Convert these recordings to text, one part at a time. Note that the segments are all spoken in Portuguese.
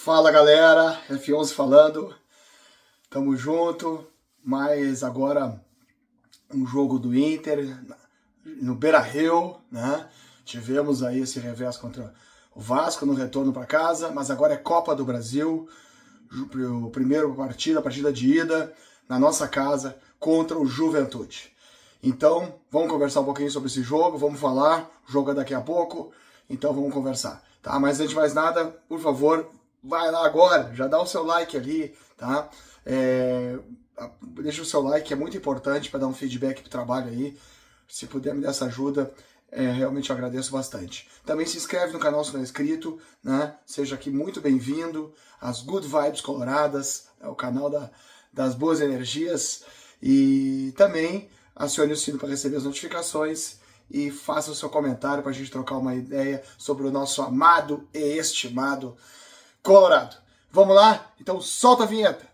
Fala galera, F11 falando, tamo junto, mas agora um jogo do Inter no Beira-Rio, né? Tivemos aí esse revés contra o Vasco no retorno para casa, mas agora é Copa do Brasil, o primeiro partida, a partida de ida na nossa casa contra o Juventude. Então, vamos conversar um pouquinho sobre esse jogo, vamos falar, o jogo é daqui a pouco, então vamos conversar, tá? Mas antes de mais nada, por favor, vai lá agora, já dá o seu like ali, tá? Deixa o seu like, é muito importante para dar um feedback pro trabalho aí. Se puder me dar essa ajuda, realmente eu agradeço bastante. Também se inscreve no canal se não é inscrito, né? Seja aqui muito bem-vindo às Good Vibes Coloradas, é o canal das boas energias. E também acione o sino para receber as notificações e faça o seu comentário para a gente trocar uma ideia sobre o nosso amado e estimado Colorado. Vamos lá? Então solta a vinheta!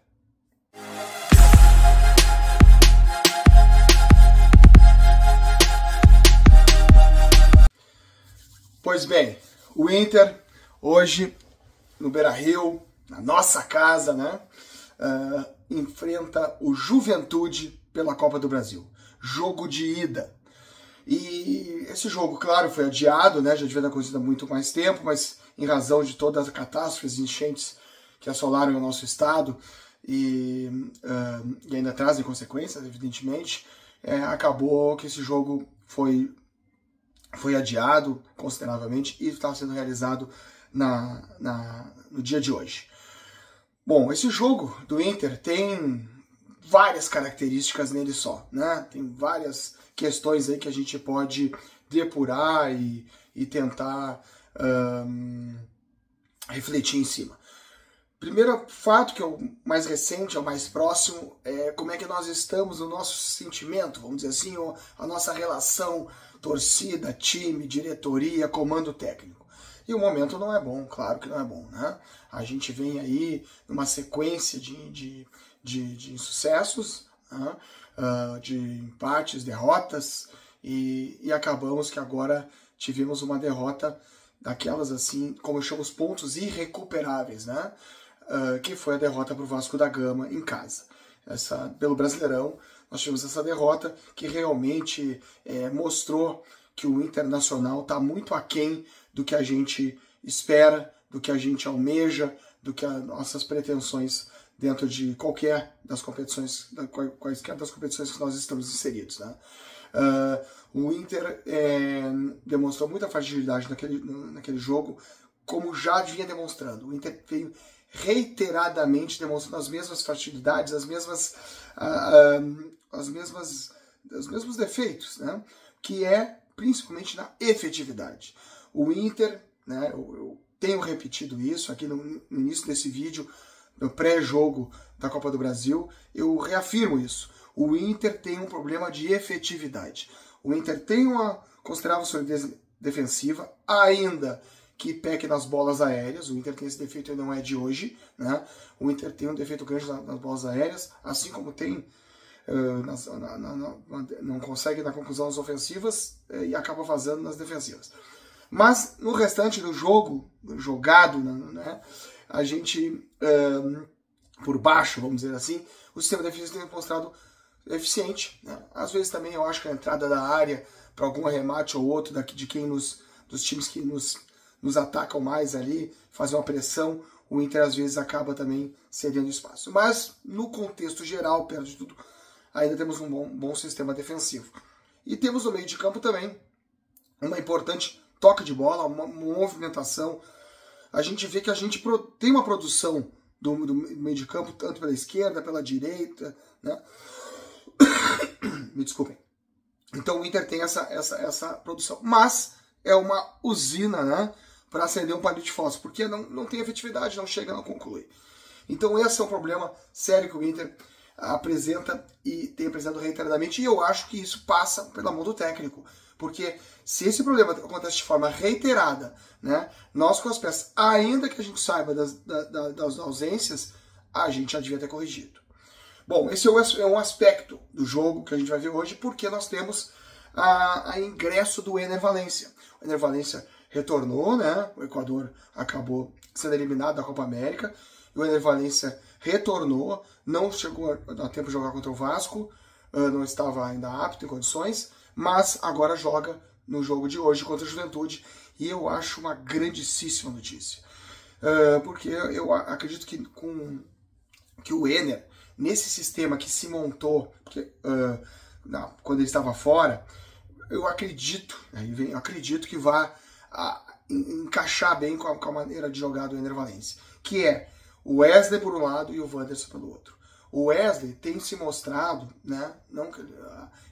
Pois bem, o Inter hoje no Beira-Rio, na nossa casa, né, enfrenta o Juventude pela Copa do Brasil. Jogo de ida. E esse jogo, claro, foi adiado, né, já devia ter acontecido há muito mais tempo, mas em razão de todas as catástrofes e enchentes que assolaram o nosso estado e ainda trazem consequências, evidentemente, acabou que esse jogo foi adiado consideravelmente e está sendo realizado no dia de hoje. Bom, esse jogo do Inter tem várias características nele só, né? Tem várias questões aí que a gente pode depurar e tentar refletir em cima. Primeiro fato, que é o mais recente, é o mais próximo, é como é que nós estamos no nosso sentimento, vamos dizer assim, a nossa relação torcida, time, diretoria, comando técnico. E o momento não é bom, claro que não é bom, né? A gente vem aí numa sequência de insucessos, né? De empates, derrotas, e acabamos que agora tivemos uma derrota daquelas assim, como eu chamo os pontos irrecuperáveis, né? Que foi a derrota para o Vasco da Gama em casa. Pelo Brasileirão, nós tivemos essa derrota que realmente mostrou que o Internacional está muito aquém do que a gente espera, do que a gente almeja, do que as nossas pretensões dentro de quaisquer das competições que nós estamos inseridos, né? O Inter demonstrou muita fragilidade naquele jogo, como já vinha demonstrando. O Inter veio reiteradamente demonstrando as mesmas fragilidades, os mesmos defeitos, né? Que é principalmente na efetividade. O Inter, né, eu tenho repetido isso aqui no início desse vídeo, no pré-jogo da Copa do Brasil, eu reafirmo isso. O Inter tem um problema de efetividade. O Inter tem uma considerável solidez defensiva, ainda que peque nas bolas aéreas. O Inter tem esse defeito e não é de hoje, né? O Inter tem um defeito grande nas bolas aéreas, assim como tem não consegue na conclusão das ofensivas e acaba vazando nas defensivas. Mas no restante do jogo, jogado, né, a gente, por baixo, vamos dizer assim, o sistema defensivo tem mostrado eficiente, né? Às vezes também eu acho que a entrada da área para algum arremate ou outro dos times que nos atacam mais ali, fazer uma pressão, o Inter às vezes acaba também cedendo espaço. Mas no contexto geral, perto de tudo, ainda temos um bom sistema defensivo. E temos no meio de campo também uma importante toque de bola, uma movimentação. A gente vê que a gente tem uma produção do meio de campo, tanto pela esquerda, pela direita, né? Me desculpem. Então o Inter tem essa produção. Mas é uma usina, né, para acender um palito de fósforo, porque não tem efetividade, não chega, não conclui. Então esse é um problema sério que o Inter apresenta e tem apresentado reiteradamente, e eu acho que isso passa pela mão do técnico, porque se esse problema acontece de forma reiterada, né, nós com as peças, ainda que a gente saiba das ausências, a gente já devia ter corrigido. Bom, esse é um aspecto do jogo que a gente vai ver hoje, porque nós temos a ingresso do Ener Valencia. O Ener Valencia retornou, né? O Equador acabou sendo eliminado da Copa América. O Ener Valencia retornou, não chegou a tempo de jogar contra o Vasco, não estava ainda apto em condições, mas agora joga no jogo de hoje contra a Juventude. E eu acho uma grandíssima notícia. Porque eu acredito que o Ener, nesse sistema que se montou, quando ele estava fora, eu acredito que vai encaixar bem com a maneira de jogar do Ener Valencia, que é o Wesley por um lado e o Wanderson pelo outro. O Wesley tem se mostrado, né, não que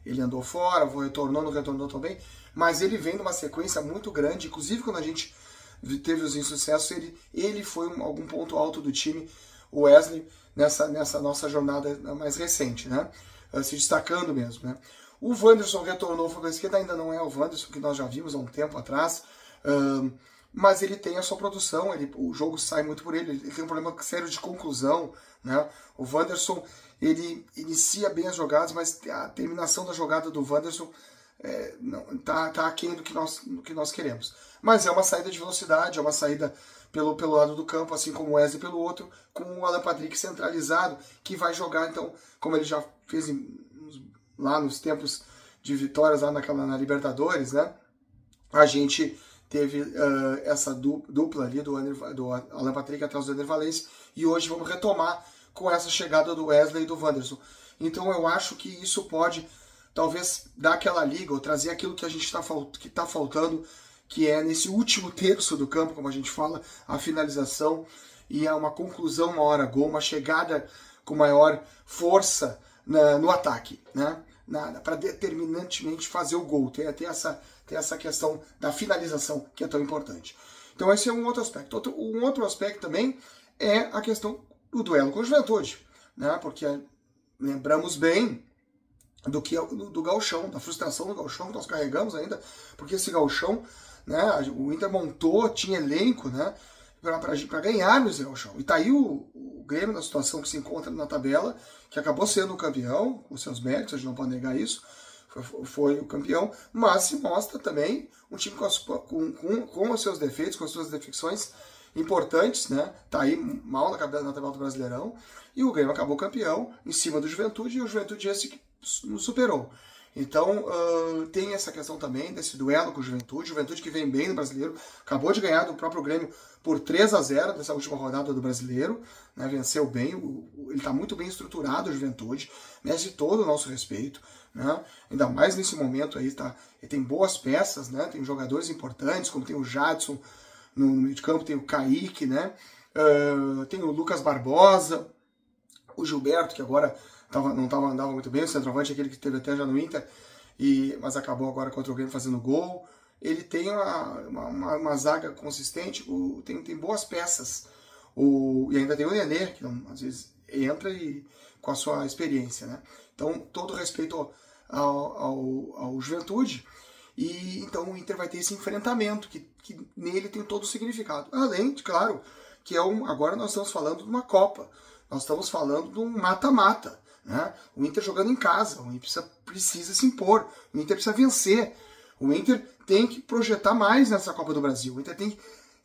ele andou fora, retornou, não retornou também, mas ele vem numa sequência muito grande, inclusive quando a gente teve os insucessos, ele foi algum ponto alto do time, o Wesley, nessa nossa jornada mais recente, né, se destacando mesmo, né. O Wanderson retornou para a esquerda, ainda não é o Wanderson que nós já vimos há um tempo atrás, mas ele tem a sua produção, o jogo sai muito por ele tem um problema sério de conclusão, né? O Wanderson, ele inicia bem as jogadas, mas a terminação da jogada do Wanderson tá aquém do que nós queremos. Mas é uma saída de velocidade, é uma saída pelo lado do campo, assim como o Wesley pelo outro, com o Alan Patrick centralizado, que vai jogar, então, como ele já fez lá nos tempos de vitórias lá na Libertadores, né? A gente teve essa dupla ali do Alan Patrick atrás do Ener Valencia, e hoje vamos retomar com essa chegada do Wesley e do Wanderson. Então eu acho que isso pode talvez dar aquela liga, ou trazer aquilo que a gente está faltando, que é nesse último terço do campo, como a gente fala, a finalização, e é uma conclusão, uma hora gol, uma chegada com maior força no ataque, né? Para determinantemente fazer o gol, ter essa questão da finalização que é tão importante. Então esse é um outro aspecto. Um outro aspecto também é a questão do duelo com a Juventude, né? Porque lembramos bem do gauchão, da frustração do gauchão que nós carregamos ainda, porque esse gauchão, né, o Inter montou, tinha elenco, né, para ganhar nesse gauchão. E tá aí o Grêmio na situação que se encontra na tabela, que acabou sendo o campeão, com seus méritos, a gente não pode negar isso, foi o campeão, mas se mostra também um time com os seus defeitos, com as suas defecções importantes, né? Tá aí mal na tabela do Brasileirão, e o Grêmio acabou campeão em cima do Juventude, e o Juventude esse que nos superou. Então tem essa questão também desse duelo com o Juventude que vem bem no Brasileiro, acabou de ganhar do próprio Grêmio por 3-0 nessa última rodada do Brasileiro, né? Venceu bem, ele está muito bem estruturado, o Juventude, merece todo o nosso respeito, né? Ainda mais nesse momento aí, ele tem boas peças, né? Tem jogadores importantes, como tem o Jadson no meio de campo, tem o Kaique, né? Tem o Lucas Barbosa, o Gilberto, que agora não andava muito bem, o centroavante, aquele que teve até já no Inter, mas acabou agora contra o Grêmio fazendo gol. Ele tem uma zaga consistente, tem boas peças. E ainda tem o Nenê, que às vezes entra com a sua experiência, né? Então, todo respeito ao Juventude. E então o Inter vai ter esse enfrentamento, que nele tem todo o significado. Além de, claro, que agora nós estamos falando de uma Copa. Nós estamos falando de um mata-mata, né? O Inter jogando em casa, o Inter precisa se impor, o Inter precisa vencer. O Inter tem que projetar mais nessa Copa do Brasil.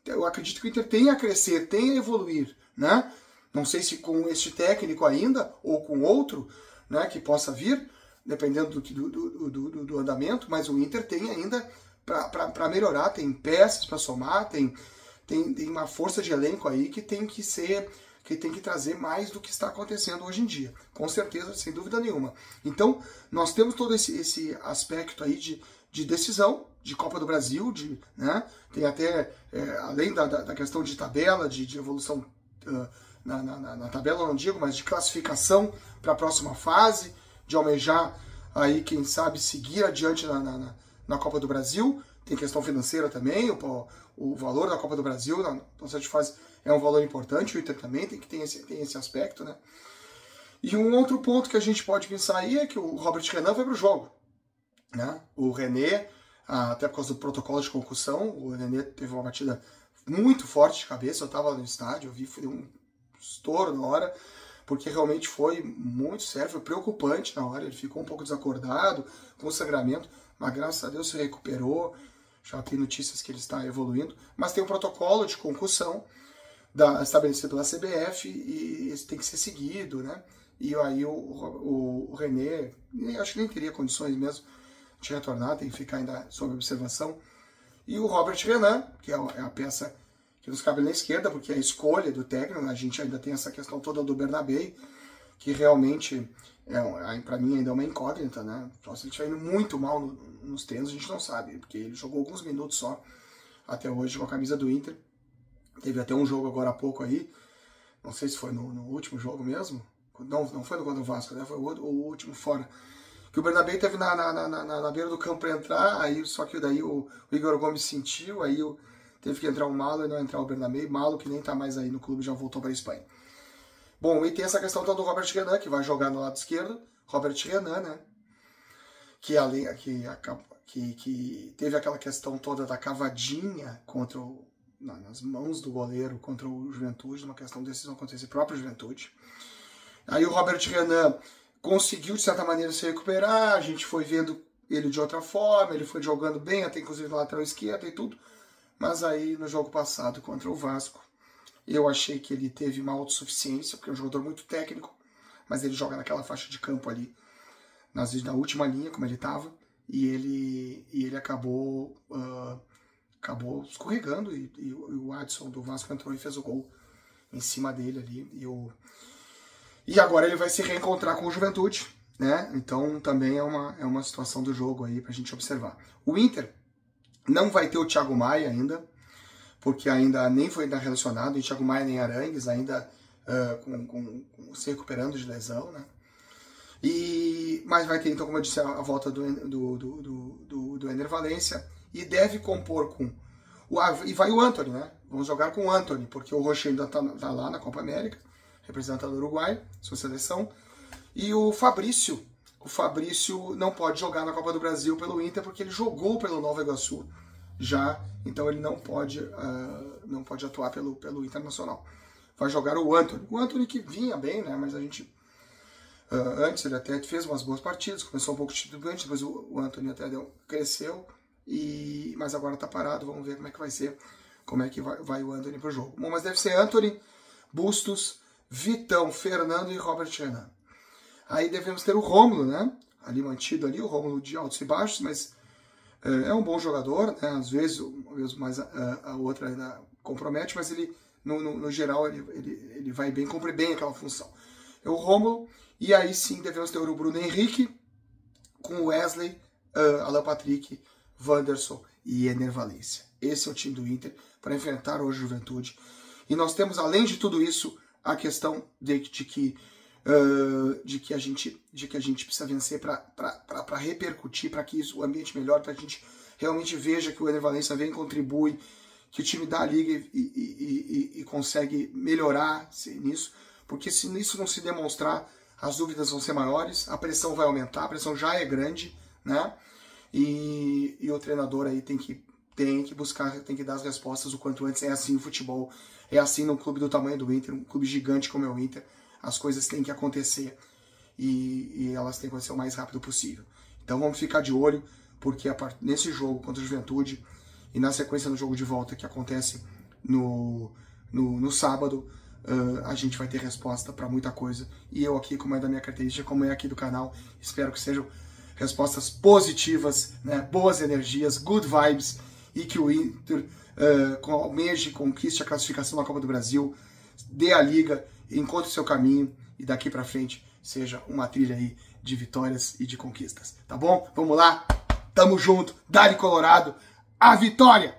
Eu acredito que o Inter tem a crescer, tem a evoluir, né? Não sei se com este técnico ainda, ou com outro, né, que possa vir, dependendo do andamento, mas o Inter tem ainda para melhorar, tem peças para somar, tem uma força de elenco aí que tem que trazer mais do que está acontecendo hoje em dia, com certeza, sem dúvida nenhuma. Então, nós temos todo esse aspecto aí de decisão, de Copa do Brasil, né? Tem até, além da questão de tabela, de evolução na tabela, não digo, mas de classificação para a próxima fase, de almejar aí, quem sabe, seguir adiante na Copa do Brasil. Tem questão financeira também, o valor da Copa do Brasil na nossa fase é um valor importante, o Inter também tem esse aspecto, né? E um outro ponto que a gente pode pensar aí é que o Robert Renan foi para o jogo, né? O René, até por causa do protocolo de concussão, o René teve uma batida muito forte de cabeça, eu estava no estádio, eu vi, foi um estouro na hora, porque realmente foi muito sério, foi preocupante na hora, ele ficou um pouco desacordado, com sangramento, mas graças a Deus se recuperou, já tem notícias que ele está evoluindo, mas tem um protocolo de concussão estabelecido pela CBF e esse tem que ser seguido, né? E aí o René, acho que nem teria condições mesmo de retornar, tem que ficar ainda sob observação. E o Robert Renan, que é a peça que nos cabe na esquerda, porque é a escolha do técnico, a gente ainda tem essa questão toda do Bernabé, que realmente, para mim, ainda é uma incógnita, né? Só se ele estiver indo muito mal nos treinos, a gente não sabe, porque ele jogou alguns minutos só até hoje com a camisa do Inter. Teve até um jogo agora há pouco aí, não sei se foi no último jogo mesmo, não foi no contra o Vasco, né? Foi o último fora, que o Bernabé teve na beira do campo para entrar, aí, só que daí o Igor Gomes sentiu, aí teve que entrar o Malo e não entrar o Bernabé, Malo que nem tá mais aí no clube, já voltou para a Espanha. Bom, e tem essa questão do Robert Renan, que vai jogar no lado esquerdo, Robert Renan, né? Que teve aquela questão toda da cavadinha nas mãos do goleiro contra o Juventude, uma questão de decisão contra esse próprio Juventude. Aí o Robert Renan conseguiu, de certa maneira, se recuperar, a gente foi vendo ele de outra forma, ele foi jogando bem, até inclusive na lateral esquerda e tudo, mas aí no jogo passado contra o Vasco, eu achei que ele teve uma autossuficiência, porque é um jogador muito técnico, mas ele joga naquela faixa de campo ali, na última linha, como ele estava, e ele acabou escorregando, e o Adson do Vasco entrou e fez o gol em cima dele ali, e agora ele vai se reencontrar com o Juventude, né? Então também é uma situação do jogo aí pra gente observar. O Inter não vai ter o Thiago Maia ainda, porque ainda nem foi relacionado, e Thiago Maia nem Arangues, ainda se recuperando de lesão, né? Mas vai ter, então, como eu disse, a volta do Ener Valencia, e deve compor e vai o Antony, né? Vamos jogar com o Antony, porque o Rocher ainda tá lá na Copa América, representando o Uruguai, sua seleção, e o Fabrício não pode jogar na Copa do Brasil pelo Inter, porque ele jogou pelo Nova Iguaçu já, então ele não pode atuar pelo Internacional. Vai jogar o Antony que vinha bem, né? Mas a gente antes ele até fez umas boas partidas, começou um pouco titubeante, depois o Antony até cresceu, mas agora tá parado, vamos ver como é que vai ser, como é que vai o Antony pro jogo. Bom, mas deve ser Antony, Bustos, Vitão, Fernando e Robert Renan. Aí devemos ter o Rômulo, né? Ali mantido ali, o Rômulo de altos e baixos, mas é um bom jogador, né? Às vezes, mais a outra ainda compromete, mas ele, no geral, ele vai bem, cumpre bem aquela função. É o Rômulo, e aí sim devemos ter o Bruno Henrique, com Wesley, Alan Patrick, Wanderson e Ener Valencia. Esse é o time do Inter para enfrentar hoje a Juventude. E nós temos, além de tudo isso, a questão de que a gente precisa vencer para repercutir, para que o ambiente melhore, para que a gente realmente veja que o Ener Valencia vem e contribui, que o time dá a liga e consegue melhorar nisso, porque se isso não se demonstrar, as dúvidas vão ser maiores, a pressão vai aumentar, a pressão já é grande, né? E o treinador aí tem que buscar, tem que dar as respostas o quanto antes. É assim o futebol, é assim no clube do tamanho do Inter, um clube gigante como é o Inter, as coisas têm que acontecer e elas têm que acontecer o mais rápido possível. Então vamos ficar de olho, porque nesse jogo contra a Juventude e na sequência no jogo de volta que acontece no sábado, a gente vai ter resposta para muita coisa. E eu aqui, como é da minha característica, como é aqui do canal, espero que sejam respostas positivas, né? Boas energias, good vibes, e que o Inter almeje, conquiste a classificação na Copa do Brasil, dê a liga, encontre o seu caminho e daqui para frente seja uma trilha aí de vitórias e de conquistas. Tá bom? Vamos lá, tamo junto, Dale Colorado, a vitória!